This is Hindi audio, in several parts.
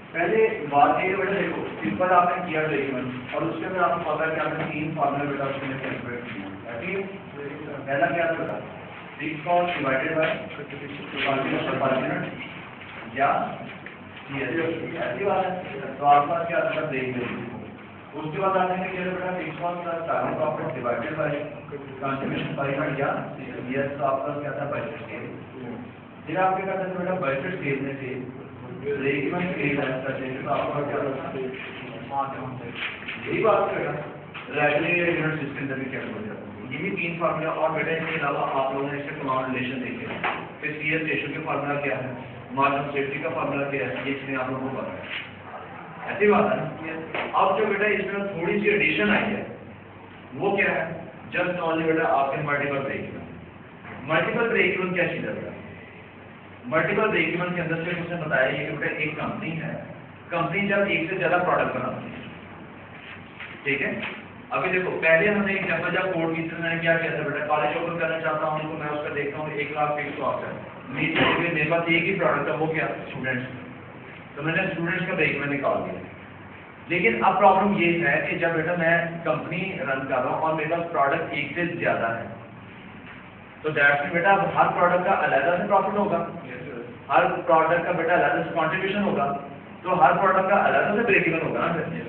पहले बात ये बेटा देखो सिंपल आपने किया ब्रेकइवन और उसके अंदर आपको पता है कि आपने 3 फार्मूला बेटा उसमें कैलकुलेट किया ठीक है। पहला क्या था बेटा fix cost divided by contribution per unit या ऐसी बात है। तो आपके पास क्या था ब्रेकइवन, उसके बाद आपने क्या किया बेटा फिक्स कॉस्ट का target profit divided by contribution per unit या यस। तो आपका क्या था बजट स्केल। फिर आपके क्या था बेटा बजट स्केल में से ब्रेकइवन स्केल तो आपका क्या होता है यही बात है रेगुलर यूनिट सिस्टम तभी क्या हो जाता है। यही 3 फार्मूला और बेटा इसके अलावा आप लोगों ने इसके कमांड रिलेशन देखे। फिर सीएस रेशियो का फार्मूला क्या है, मार्जिन ऑफ सेफ्टी का फार्मूला क्या है, ये इसमें आप लोगों को पता है। ऐसी बात है। अब जो बेटा इसमें थोड़ी सी एडिशन आई है वो क्या है, जस्ट ओनली बेटा आपके मल्टीपल ब्रेकइवन। मल्टीपल ब्रेकइवन क्या चीज है बेटा, मल्टीपल ब्रेकइवन के अंदर से उसने बताया ये कि बेटा एक कंपनी है, कंपनी जब एक से ज्यादा प्रोडक्ट बनाती है ठीक है। अभी देखो पहले हमने एग्जांपल जब कोड की थी मैंने क्या किया था बेटा, कॉलेज ओपन करना चाहता हूँ तो मैं उसका देखता हूँ 1 लाख फिक्स कॉस्ट है, मेरे पास एक ही प्रोडक्ट है वो क्या स्टूडेंट्स, तो मैंने स्टूडेंट्स का ब्रेकइवन निकाल दिया। लेकिन अब प्रॉब्लम ये है कि जब बेटा मैं कंपनी रन कर रहा हूँ और मेरे पास प्रोडक्ट एक से ज्यादा है तो दैट्स मीन बेटा हर प्रोडक्ट का अलग से प्रॉफिट होगा, हर प्रोडक्ट का बेटा अलग से कंट्रीब्यूशन होगा, तो हर प्रोडक्ट का अलग से ब्रेकइवन होगा ना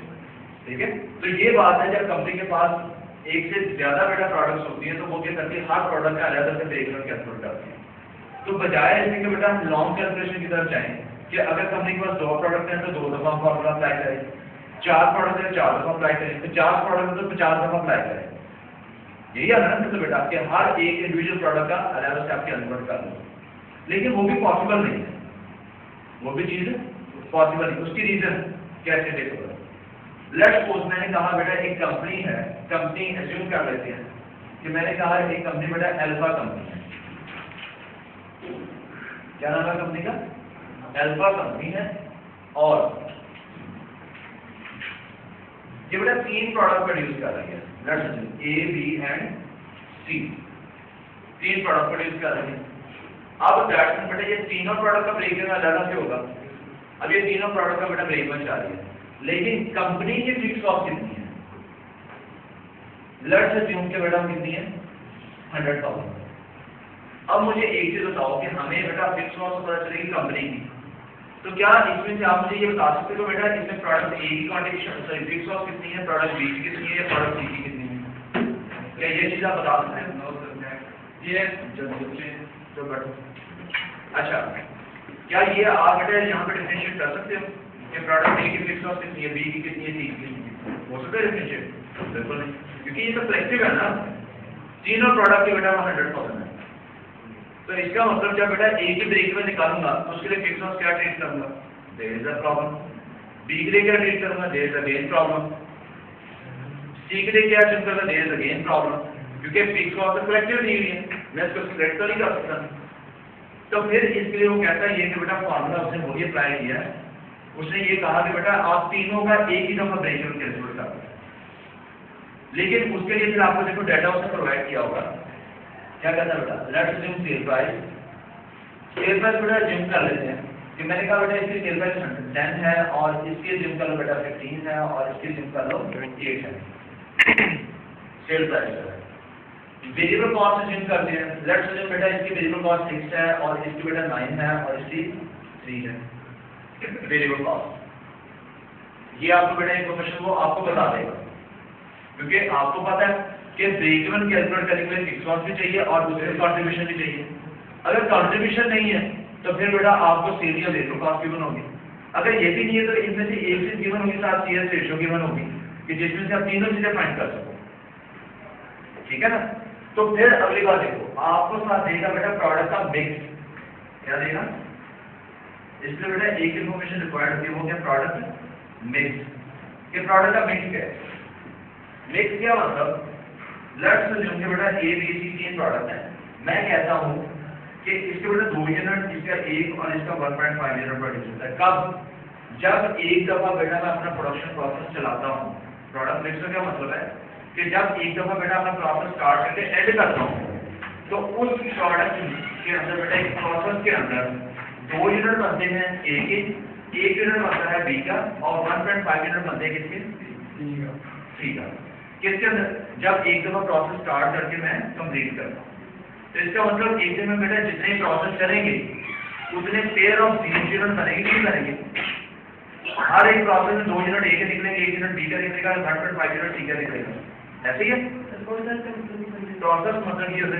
ठीक है। तो ये बात है जब कंपनी के पास एक से ज्यादा बेटा प्रोडक्ट्स होती है तो वो क्या करती है हर प्रोडक्ट का अलग से ब्रेकइवन कैलकुलेट करती है। तो बजाय इसके कि बेटा हम लॉन्ग कैलकुलेशन की तरफ जाएं कि अगर कंपनी के पास 2 प्रोडक्ट हैं तो 2 दफा फॉर्मूला अप्लाई करें, 4 प्रोडक्ट है 4 दफा अप्लाई करें, 50 प्रोडक्ट है तो 50 दफा अप्लाई करें। यही है ना तो बेटा कि हर एक इंडिविजुअल प्रोडक्ट का अलग से आप कैलकुलेट कर लो, लेकिन वो भी पॉसिबल नहीं है, वो भी चीज पॉसिबल नहीं। उसकी रीजन कैसे देखो, लेट्स सपोज मैंने कहा बेटा एक कंपनी है, कंपनी एज्यूम कर लेते हैं कि मैंने कहा एक कंपनी बेटा अल्फा कंपनी है, क्या नाम है कंपनी का, अल्फा कंपनी है, और ये बेटा 3 प्रोडक्ट प्रोड्यूस कर रही है, let's assume A B and C, 3 product produce कर रही है। अब दैट्स मीन बेटा ये तीनों प्रोडक्ट का ब्रेकइवन अलग से होगा। अब ये तीनों प्रोडक्ट का बेटा ब्रेकइवन चाह रही है, लेकिन कंपनी की फिक्स कॉस्ट कितनी है, लेट्स अज्यूम के बेटा कितनी है 100,000। अब मुझे एक चीज बताओ कि हमें बेटा फिक्स कॉस्ट पता चलेगी कंपनी की, तो क्या इसमें से आप मुझे ये बता सकते हो बेटा इसमें प्रोडक्ट ए की कंट्रीब्यूशन सॉरी फिक्स कॉस्ट कितनी है, प्रोडक्ट बी की कितनी है, प्रोडक्ट सी की कितनी है, क्या ये चीज आप बता सकते हैं? ये जो बैठो अच्छा क्या ये आप बेटा यहाँ पे डिफरेंशिएट कर सकते हो कि प्रोडक्ट ए की फिक्स कॉस्ट कितनी है, बी की कितनी है, सी की कितनी है, हो सकता है डिफरेंशिएट? बिल्कुल नहीं, क्योंकि ये तो कलेक्टिव है ना, तीनों प्रोडक्ट के बेटा 100,000 है। तो इसका मतलब जब बेटा ए की ब्रेकइवन निकालूंगा तो उसके लिए फिक्स कॉस्ट क्या ट्रीट करूंगा, there is a problem. B के लिए क्या ट्रीट करूंगा, there is again problem. C के लिए क्या ट्रीट करूंगा, देयर इज अगेन प्रॉब्लम, क्योंकि फिक्स कॉस्ट तो कलेक्टिव दी हुई है, मैं इसको सिलेक्ट तो नहीं कर सकता। तो फिर इसके लिए वो कहता है ये कि बेटा फॉर्मूला उसने वही अप्लाई किया है, उसने ये कहा कि बेटा आप तीनों का एक ही दफा ब्रेकइवन कैलकुलेट कर दो, लेकिन उसके लिए फिर आपको देखो डाटा उसने प्रोवाइड किया होगा, क्या कहता है बेटा लेट्स अज्यूम सेल प्राइस बेटा अज्यूम कर लेते हैं कि मैंने कहा बेटा इसकी सेल प्राइस 10 है और इसकी अज्यूम कर लो बेटा 15 है और इसकी अज्यूम कर लो 28 है सेल प्राइस है। वेरिएबल कॉस्ट अज्यूम करते हैं, लेट्स अज्यूम बेटा इसकी वेरिएबल कॉस्ट 6 है और इसकी बेटा 9 है और इसकी 3 है वेरिएबल कॉस्ट। ये आपको बेटा इन्फॉर्मेशन वो आपको बता देगा, क्योंकि आपको पता है कि ब्रेकइवन कैलकुलेट करने के लिए फिक्स कॉस्ट भी चाहिए और दूसरे कंट्रीब्यूशन भी चाहिए। अगर कंट्रीब्यूशन नहीं है तो फिर बेटा आपको सेल या वेरिएबल कॉस्ट गिवन होगी, अगर ये भी नहीं है तो इनमें से एक चीज गिवन होगी, साथ सीएस रेशियो गिवन होगी कि जिसमें से आप तीनों चीजें फाइंड कर सको, ठीक है ना। तो फिर अगली बार देखो आपको साथ देगा बेटा प्रोडक्ट का मिक्स, क्या देगा, इसलिए बेटा एक इन्फॉर्मेशन रिक्वायर्ड होती है वो क्या प्रोडक्ट मिक्स। ये प्रोडक्ट का मिक्स क्या है, मिक्स क्या मतलब लेट्स अज्यूम कि बेटा ए बी सी 3 प्रोडक्ट है, मैं कहता हूं कि इसके बेटा 2 यूनिट, इसका 1 और इसका 1.5 यूनिट प्रोड्यूस होता है। कब, जब एक दफा बेटा मैं अपना प्रोडक्शन प्रोसेस चलाता हूं। प्रोडक्ट मिक्स का क्या मतलब है कि जब एक दफा बेटा अपना प्रोसेस स्टार्ट करके एंड करता हूं तो उस प्रोडक्ट के अंदर बेटा एक प्रोसेस के अंदर 2 यूनिट बनते हैं ए के 1 यूनिट बनता है बी का और 1.5 यूनिट बनते हैं किसके? सी का। किसके अंदर? जब एक दफा प्रोसेस स्टार्ट करके मैं कंप्लीट करता हूँ, तो इसका मतलब एक दिन में बेटा जितने प्रोसेस करेंगे उतने पेयर ऑफ सी यूनिट बनेंगे, नहीं बनेंगे? हर एक प्रोसेस में 2 यूनिट ए के निकलेंगे, 1 यूनिट बी का निकलेगा, 1.5 यूनिट सी का निकलेगा। ऐसे ही है प्रोसेस मतलब ये